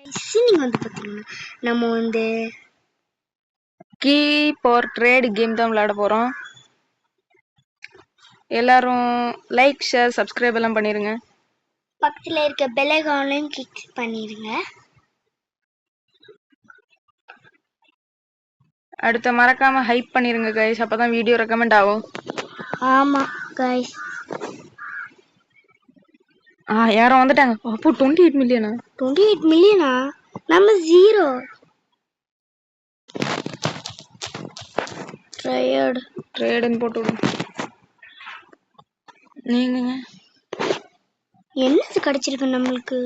நீங்கள் வந்து பார்த்தீங்கன்னா நம்ம வந்து கீ ஃபார் ட்ரேட் கேம் தான் விளையாட போகிறோம். எல்லாரும் லைக் ஷேர் சப்ஸ்கிரைப் எல்லாம் பண்ணிடுங்க. பக்கத்தில் இருக்க பெல் ஐகானையும் கிளிக் பண்ணிடுங்க. அடுத்த மறக்காம ஹைப் பண்ணிருங்க கைஸ், அப்பதான் வீடியோ ரெக்கமெண்ட் ஆகும். ஆமாம் கைஸ். யாரும் வந்துட்டாங்க. அப்போ 28 மில்லியனா? 28 மில்லியனா? நம்ம 0. ட்ரேடுன்னு போட்டு விடுங்க. நீங்க என்னது கிடைச்சிருக்கு நம்மளுக்கு?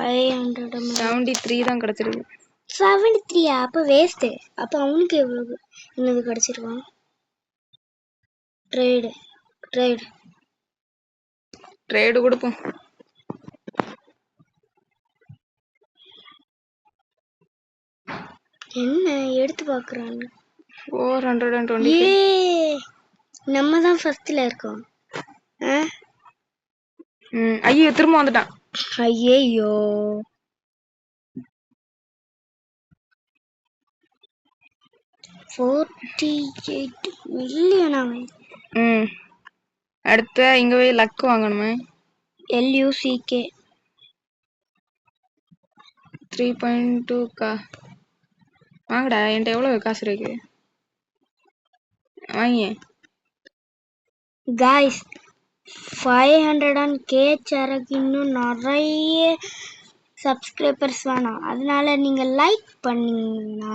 573 தான் கிடைச்சிருக்கு. 73? அப்போ வேஸ்ட்டு. அப்போ அவனுக்கு எவ்வளவு என்னது கிடைச்சிருக்கான்? ட்ரேடு கொடுப்போம். என்ன எடுத்து பார்க்குறாங்க? 420. நம்ம தான் ஃபர்ஸ்ட்ல இருக்கோம். ஐயோ திரும்ப வந்துட்டான். ஐயோ 48 மில்லியன் அவன். அடுத்த இங்க போய் லக் வாங்கணுமே. LUCK 3.2k வாங்கடா. என்கிட்ட எவ்வளவு காசு இருக்கு? வாங்க காய்ஸ். 500k சேனலுக்கு இன்னும் நிறைய சப்ஸ்கிரைபர்ஸ் வேணும். அதனால நீங்க லைக் பண்ணீங்கன்னா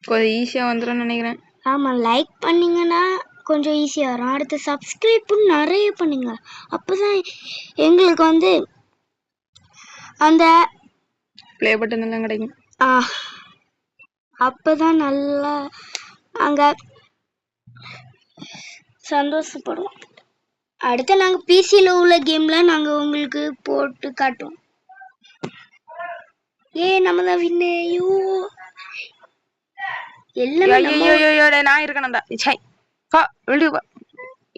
கொஞ்சம் ஈஸியா வந்துடும் நினைக்கிறேன். ஆமா, லைக் பண்ணீங்கன்னா கொஞ்சம் ஈஸியா வரும். அடுத்து சப்ஸ்கிரைப்பும் நிறைய பண்ணுங்க. அப்பதான் எங்களுக்கு வந்து அந்த ப்ளே பட்டன் எல்லாம் கிடைக்கும். அப்பதான் நல்லா அங்க சந்தோஷப்படுவோம். அடுத்து நாங்க பிசில உள்ள கேம்லாம் நாங்க உங்களுக்கு போட்டு காட்டுவோம். நம்ம தான் வின்னு. எல்லாமே நான் இருக்கணும்டா. பா வெளிய பா.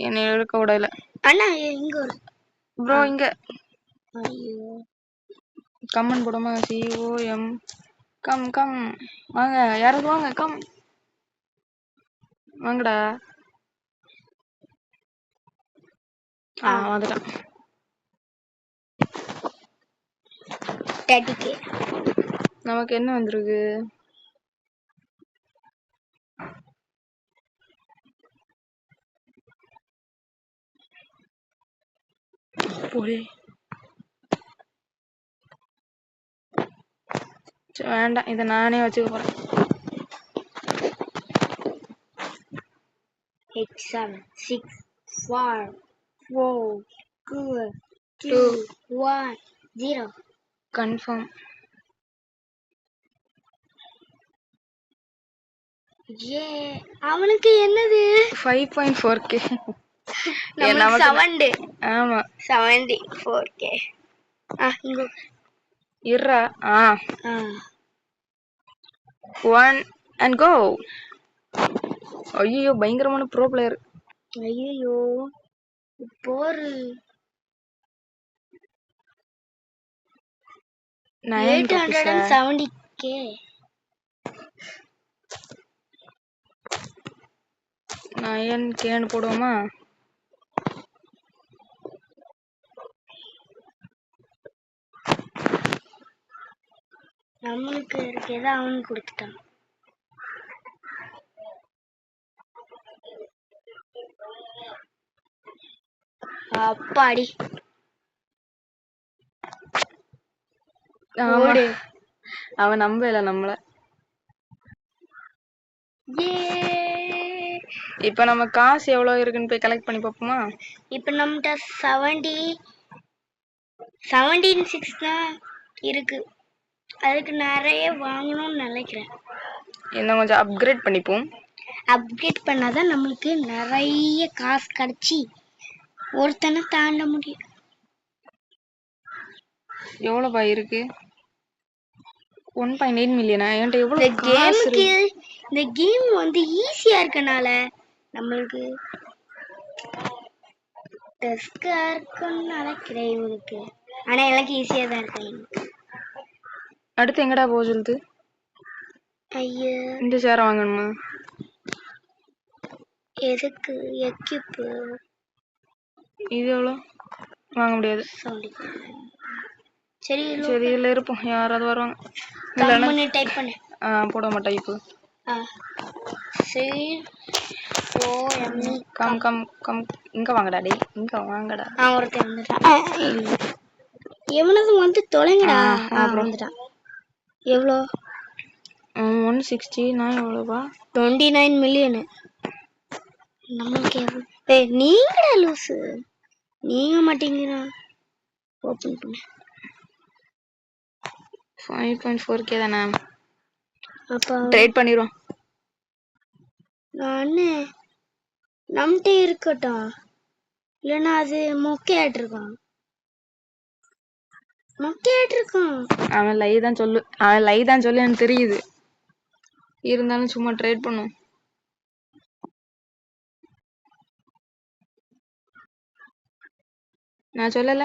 என்ன இழுக்க விடல. அண்ணா இங்க வர ப்ரோ இங்க. ஐயோ கமெண்ட் போடுமா? COM கம் வாங்க. யாராவது வாங்க. கம் வாங்கடா. வந்துட்டான். 30k. நமக்கு என்ன வந்திருக்கு? வேண்டாம், இதை நானே வச்சுக்க போறேன். 7 6 5 4 2 1 0 கன்ஃபார்ம். அவனுக்கு என்னது? 5.4k. நமக்கு 7. ஆமா 74k. இங்க இருடா. 1 and go. ஐயோ பயங்கரமான ப்ரோ பிளேயர். ஐயோ போரு 870k. 9k போடுவோமா? நம்மளுக்கு இருக்கேதா அவனுக்கு கொடுத்துட்டான். அப்பாடி அவன் நம்பல நம்மள. இப்ப நம்ம காசு எவ்வளவு இருக்குன்னு போய் கலெக்ட் பண்ணி பார்ப்போமா? இப்ப நம்மகிட்ட 76 தான் இருக்கு. அதுக்கு நிறைய வாங்கணும்னு நினைக்கிறேன். இன்னும் கொஞ்சம் அப்கிரேட் பண்ணிப்போம். அப்கிரேட் பண்ணாதான் நம்மளுக்கு நிறைய காசு கிடைச்சி ஒருத்தனை தாண்ட முடியும். எவ்வளவு இருக்கு? 1.8 மில்லியனா? என்கிட்ட எவ்வளவு காசு இருக்கு? இந்த கேம் வந்து ஈஸியா இருக்கனால நம்மளுக்கு டஸ்கா இருக்குன்னு நினைக்கிறேன் இவனுக்கு. ஆனா எனக்கு ஈஸியா தான் இருக்கு. அடுத்து எங்கடா போக சொல்லுது? ஐயா இந்த சேரை வாங்கணுமா? எதுக்கு எக்கிப்பு இது எவ்வளோ? வாங்க முடியாது. சொல்லி சரி சரி இல்லை இருப்போம், யாராவது வருவாங்க. கம்மனு டைப் பண்ணு. போட மாட்டேன் இப்போ. சரி ஓ எம் கம் கம் கம் இங்கே வாங்கடா. டே இங்கே வாங்கடா. ஒருத்தன் வந்துட்டான். எவனது வந்து தொலைங்கடா. அப்புறம் வந்துட்டான். எவ்வளோ? 169 எவ்வளோப்பா? 29 மில்லியனு. நம்மளுக்கு எவ்வளோ? நீங்கடா லூஸு, நீங்க மாட்டீங்கடா. ஓப்பன் பண்ணு. 5.4K தானே? அப்போ ட்ரேட் பண்ணிடுவோம். நான் நம்மகிட்ட இருக்கட்டும், இல்லைன்னா அது மொக்கையாட்டிருக்கான். அவன் லை தான் சொல்லு, எனக்கு தெரியுது. இருந்தாலும் சும்மா ட்ரேட் பண்ணும். நான் சொல்லல.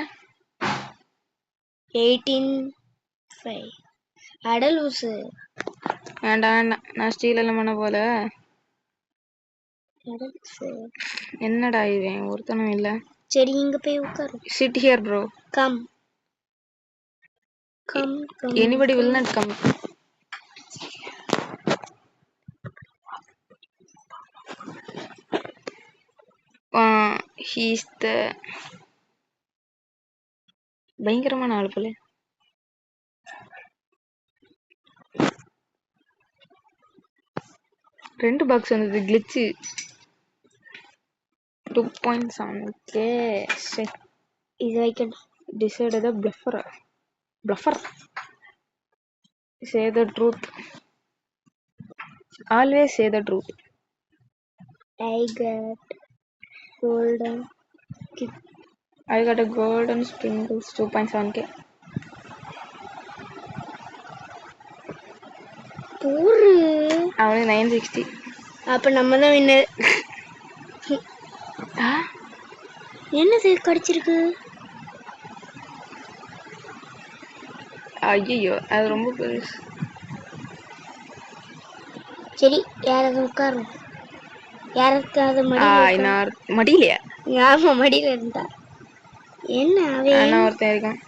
18.5 அடலூசு. வேண்டாம், நான் ஸ்டீல் எல்லாம் பண்ண போல. என்னடா இவன் ஒருத்தனும் இல்ல. சரி இங்க போய் உட்காரு. Chit here bro. Come. Anybody will not come. He's the பயங்கரமான ஆள் போல. ரெண்டு பாக்ஸ் வந்தது கிளிச்சு. 2.7K. இது வைக்கணும். Decide the bluffer. Say the truth. Always say the truth. I got a golden sprinkles 2.7K. அவனுக்கு 960. அப்ப நம்ம தான் வின்னர். என்னது கடிச்சிருக்கு? ஐயோ அது ரொம்ப பெருசு. சரி யாராவது உட்காரும். யாராவது மடியிலையா? ஆமா மடியில இருந்தா என்ன அவன் ஒருத்தன் இருக்கான்.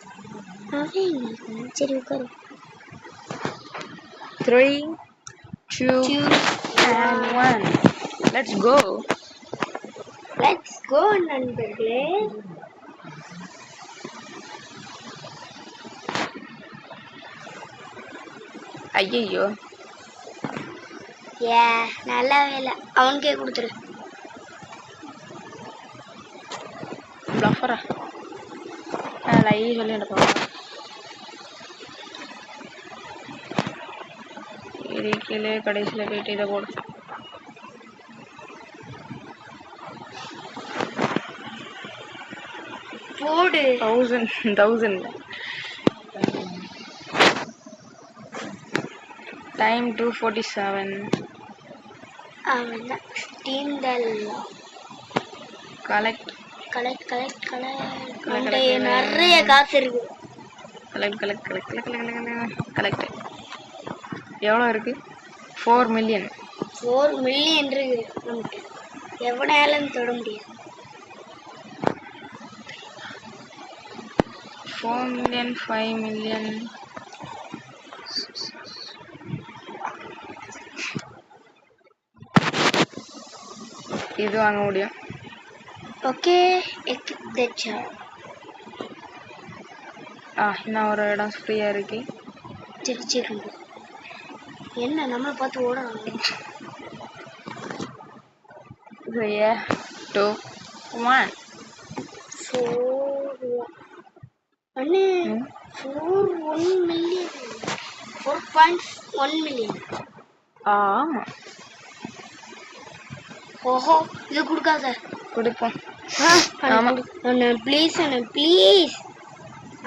சரி உட்காரு. 3, 2 and 1. Let's go நண்பர்களே. ஐயோ நல்லா வேலை, அவனுக்கே கொடுத்துரு. பிளஃபரா லை சொல்லி எடுப்பா. கீழே கடைசியில் போயிட்டு இதை போடு. போடு 1000 டைம் 2:47. அவன்தான் ஸ்டீண்டல் கலெக்ட் நிறைய காசு இருக்கு. கலெக்ட் எவ்வளோ இருக்கு? 4 மில்லியன் இருக்கு நமக்கு. எவனாலும் தொட முடியாது. 4 மில்லியன் 5 மில்லியன். இது வாங்க முடியும். ஓகே இன்னும் ஒரு இடம் ஃப்ரீயா இருக்கு. சரி என்ன நம்மளை பார்த்து ஓடணும். 3, 2, 1. அண்ணே 4.1 மில்லியன். ஆமா ஓஹோ இது கொடுக்காத. கொடுப்போம். ப்ளீஸ்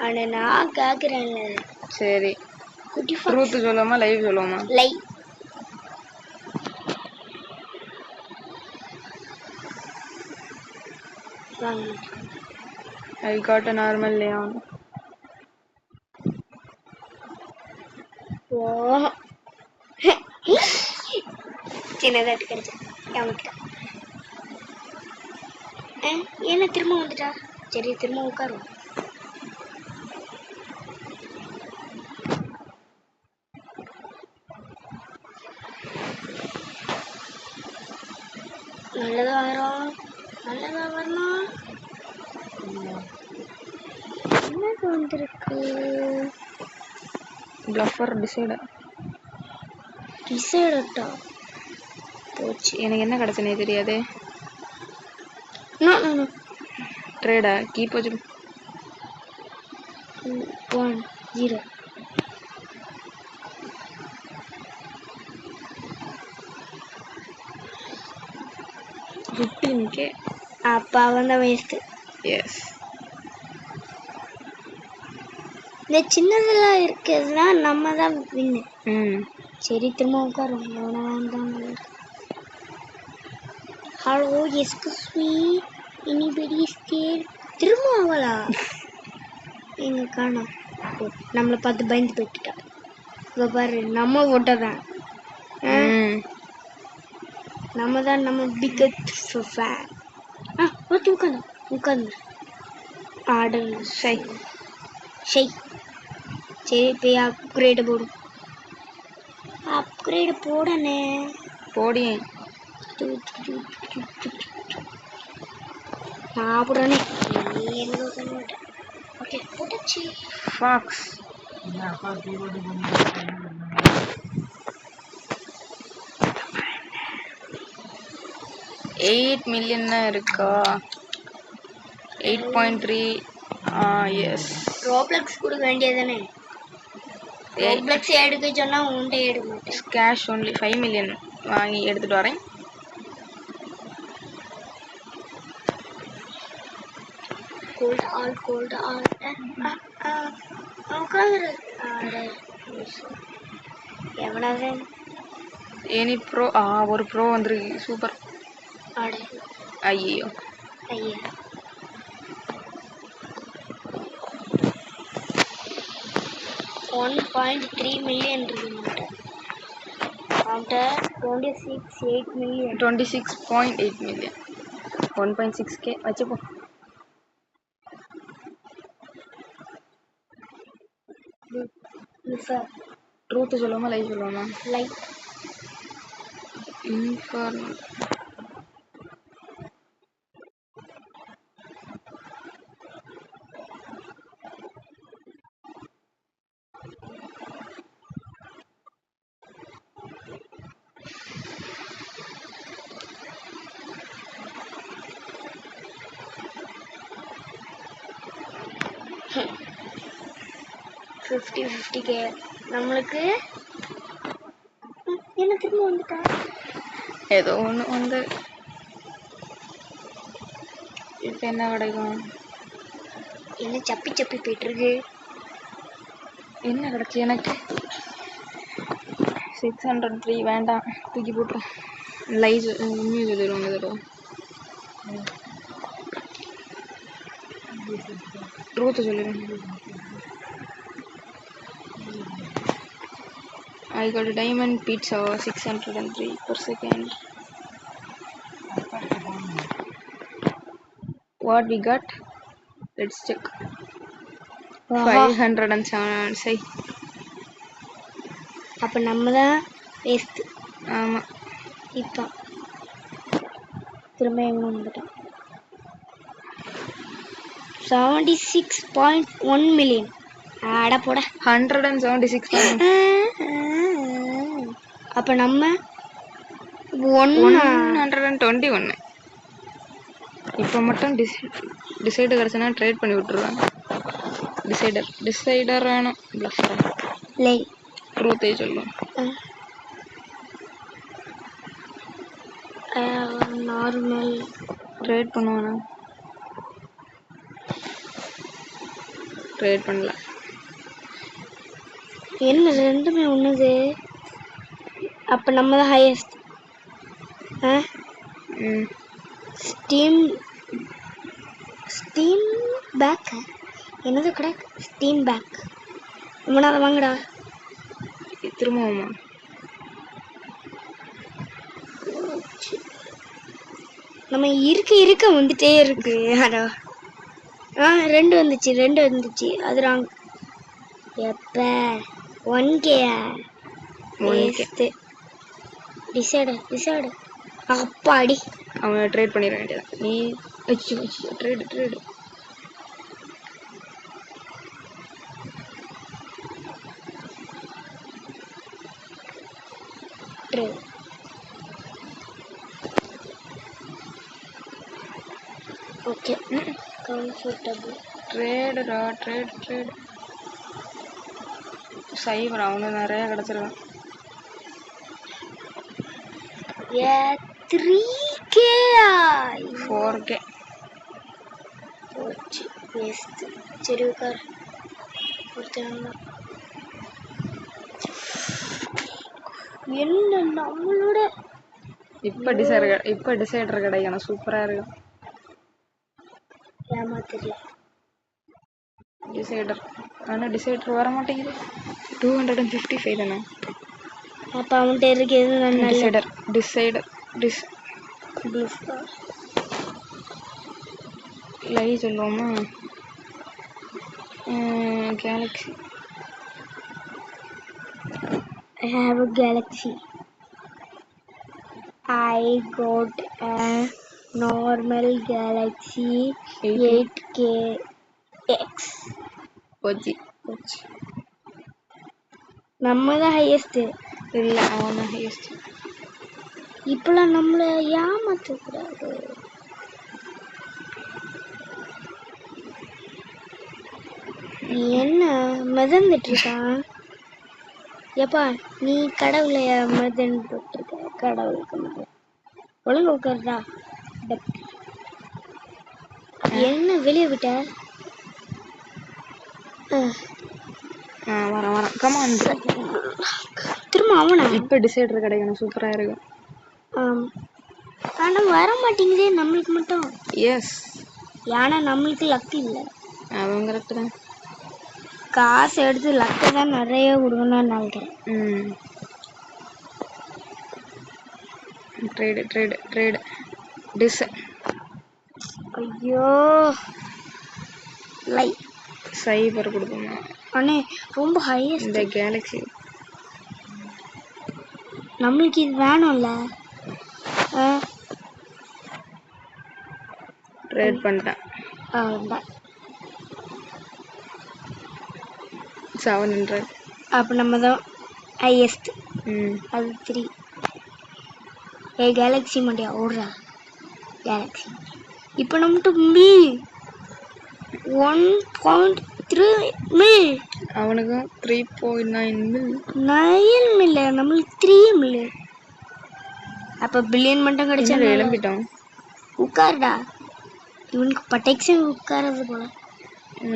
அண்ணே நான் கேட்குறேன்ல. சரி ட்ரூத் சொல்லுவோமா லைவ் சொல்லுவோமா? Live. I got a normal Leon. ஓ சின்னதாட்டு கிடைச்சா அவன்கிட்ட என்ன திரும்ப வந்துட்டா? சரி திரும்ப உட்காரும். நல்லதா வரும், நல்லதா வரணும். என்னது வந்திருக்கு? பிளஃபர் டிசைடர். டிசைடட்டா போச்சு. எனக்கு என்ன கிடைச்சனே தெரியாது. No no no. ட்ரேடா கீப் வச்சு 1 0. $15K. அப்ப அவன் தான் வேஸ்ட். எஸ். இந்த சின்னதெல்லாம் இருக்கிறதுனா நம்ம தான் வின்னு. சரி திரும்ப உட்காரும். Hello excuse me, anybody scare? திரும்ப அவளா? எங்க காணோம். நம்மளை பார்த்து பயந்து போயிட்டுட்டா. இப்போ பாரு நம்ம ஓட்டதான். நம்ம தான் நம்ம பிகெஸ்ட் ஃபேன். ஓகே உட்காந்து உட்காந்து ஆர்டர் ஷை ஷை. சரி போய் அப்கிரேடு போடு. அப்கிரேடு போடனே போடி. நான் போடுறேனே. ஓகே போட்டாச்சு. ஃபாக்ஸ் 8 மில்லியன் தான் இருக்கா? 8.3. எஸ். ரோப்ளக்ஸ் கொடுக்க வேண்டியதானே? ரோப்ளக்ஸ் எடுக்க சொன்னா உன்கிட்ட எடுக்க மாட்டேன். கேஷ் ஒன்லி 5 மில்லியன் வாங்கி எடுத்துட்டு வரேன். கோல்ட் ஆல் உட்காந்துரு. எவனாவது எனி ப்ரோ. ஒரு ப்ரோ வந்துருக்கு. சூப்பர். ஐயோ ஐயா 1.3 மில்லியன் இருக்கு. 26.8 மில்லியன். 26.8 மில்லியன். 1.6K வச்சுப்போ. ட்ரூத் சொல்லுவோமா லைவ் சொல்லுவோமா? லைவ். இன்ஃபர்மல். $50K நம்மளுக்கு. என்ன திரும்ப வந்துட்டா? ஏதோ ஒன்று வந்து இப்போ என்ன கிடைக்கும்? என்ன சப்பி சப்பி போயிட்டு இருக்கு? என்ன கிடைச்சி எனக்கு? 603 வேண்டாம், தூக்கி போட்டுரும். லைவ் உண்மையை சொல்லிடுவாங்க. தருவோம் ட்ரூத்து சொல்லிடுவேன். I got a diamond pizza 603 per second. What we got? Let's check. 507. Say. அப்ப நம்ம தான் வேஸ்ட். ஆமா. இப்போ திரும்ப எங்க வந்துட்டோம்? 76.1 மில்லியன். ஆட போட 176. அப்ப நம்ம 121. இப்போ மட்டும் டிசைடர் கிடச்சுன்னா ட்ரேட் பண்ணி விட்டுருவேன். டிசைடர் வேணும். லை ட்ரூத்தே சொல்லும். நார்மல் ட்ரேட் பண்ணுவானா? ட்ரேட் பண்ணல. என்ன ரெண்டுமே ஒண்ணுது? அப்ப நம்ம தான் ஹையஸ்ட். ஸ்டீம் பேக் என்னது கடை? ஸ்டீம் பேக் ரொம்ப நேரம் வாங்கடா. திரும்பவுமா? நம்ம இருக்க வந்துட்டே இருக்கு. அடா ரெண்டு வந்துச்சு. அது ராங். எப்ப 1K டிசைடு அப்பாடி. அவன் ட்ரேட் பண்ணிட வேண்டியதான். நீ ட்ரேடு ட்ரேட் ஓகே கம்ஃபர்டபுள் ட்ரேடுடா ட்ரேடு சைபர் அவனுக்கு நிறைய கிடச்சிருக்கான். 3K 4K waste. சரி உட்கார். என்ன நம்மளோட இப்ப டிசைடர் கிடைக்கணும். சூப்பரா இருக்கும். ஏமாத்திரல டிசைடர். ஆனா டிசைடர் வர மாட்டேங்குது. 255 தானே. அப்ப அவன்கிட்ட இருக்கு. எது டிசைடர் லை சொல்லுவோமா? Galaxy. I have a Galaxy. I got a normal Galaxy 8K X. போச்சு. நம்ம தான் ஹையஸ்ட். இல்ல அவன் தான் ஹையஸ்ட். இப்பெல்லாம் நம்மள ஏமாத்தக்கூடாது. என்ன மிதந்துட்டு இருக்கான்? எப்பா நீ கடவுளைய மிதந்துட்டு இருக்க? கடவுளுக்கு ஒழுங்கு உட்காருடா. என்ன வெளியே விட்ட? வர கமான். திரும்ப அவனா? இப்ப டிசைடர் கிடைக்கணும். சூப்பரா இருக்கும். ஆனா வர மாட்டேங்குதே நம்மளுக்கு மட்டும். எஸ். ஏன்னா நம்மளுக்கு லக்கு இல்லை. அவன் கரெக்ட் தான். காசு எடுத்து லக்கு தான் நிறைய கொடுக்கணும்னு நினைக்கிறேன். ட்ரேடு டிஸ். ஐயோ லை சைபர் கொடுக்கணும். அண்ணே ரொம்ப ஹையஸ்ட். இந்த கேலக்ஸி நம்மளுக்கு இது வேணும்ல. ட்ரேட் பண்ணிட்டேன். 700. அப்போ நம்ம தான் ஹையஸ்ட். அது 3. கேலக்ஸி மாட்டியா ஓடுறா கேலக்ஸி. இப்போ நம்மகிட்ட 1.3 மில். அவனுக்கு 3.9 மில். 9 மில். நம்மளுக்கு 3 மில். அப்போ பில்லியன் மட்டும் கிடைச்சா எழும்பிட்டோம். உட்காருடா. இவனுக்கு பட்டெக்ஸு உட்காரது போல.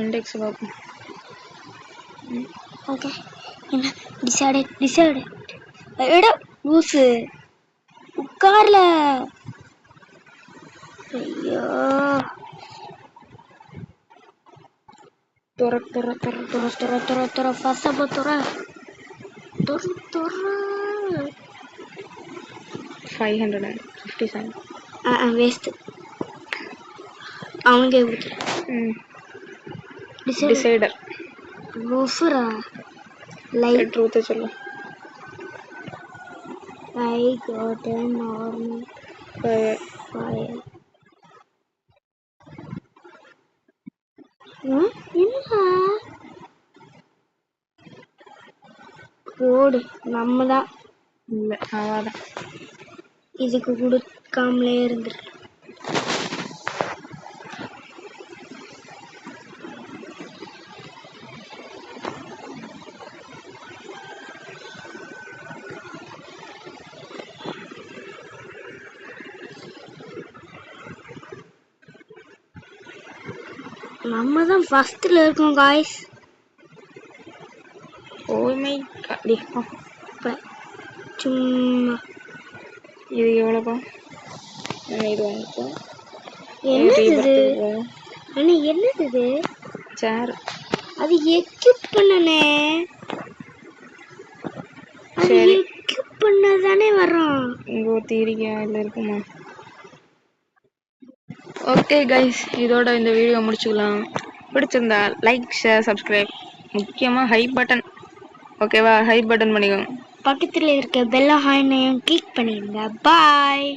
இண்டெக்ஸ் பார்ப்போம். ஓகே என்ன டிசைடு எடா லூசு உட்கார்ல. ஐயோ துற ஃபஸ்ட் துற 557. வேஸ்ட். அவனுக்கே கொடுத்துறேன். டிசைடர் லூசுரா. லைட் ட்ரூத்தை சொல்லு. I got a normal fire. என்ன ஓடு நம்ம தான் இல்ல அவாதான். இதுக்கு கொடுக்காமலே இருந்துரு. நம்ம தான் ஃபர்ஸ்ட்ல இருக்கோம் गाइस. Oh my God. சும்மா இது எவ்வளோப்பா? இது வாங்கிப்போ. என்னது அண்ணே? என்னது இது? சேர். அது எக்யூப் பண்ணனே. சரி கிளிக் பண்ணதானே வரும். இங்கே ஒரு தீரிக்கா இல்லை இருக்குமா? ஓகே கைஸ், இதோட இந்த வீடியோ முடிச்சுக்கலாம். பிடிச்சிருந்தா லைக், ஷேர், சப்ஸ்கிரைப், முக்கியமாக ஹை பட்டன். ஓகேவா? ஹை பட்டன் பண்ணிக்கோங்க. பக்கத்தில் இருக்க பெல் ஐகானையும் கிளிக் பண்ணிடுங்க. பாய்.